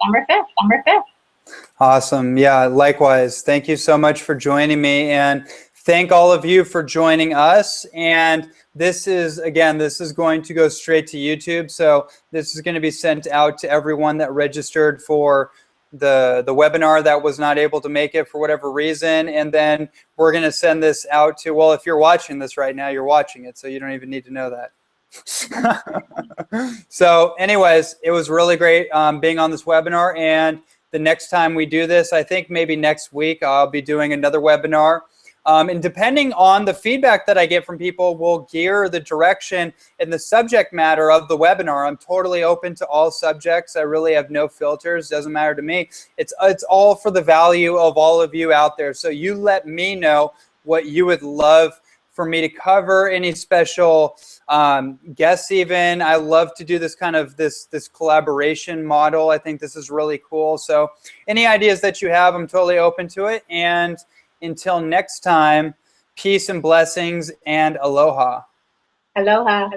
November 5th. Awesome. Yeah, likewise. Thank you so much for joining me, and thank all of you for joining us. And this is going to go straight to YouTube. So this is going to be sent out to everyone that registered for the webinar that was not able to make it for whatever reason. And then we're going to send this out to, well, if you're watching this right now, you're watching it, so you don't even need to know that. So anyways, it was really great being on this webinar. And the next time we do this, I think maybe next week, I'll be doing another webinar. And depending on the feedback that I get from people, we'll gear the direction and the subject matter of the webinar. I'm totally open to all subjects. I really have no filters. Doesn't matter to me. It's all for the value of all of you out there. So you let me know what you would love for me to cover, any special guests even. I love to do this kind of this collaboration model. I think this is really cool. So any ideas that you have, I'm totally open to it. And until next time, peace and blessings and aloha. Aloha.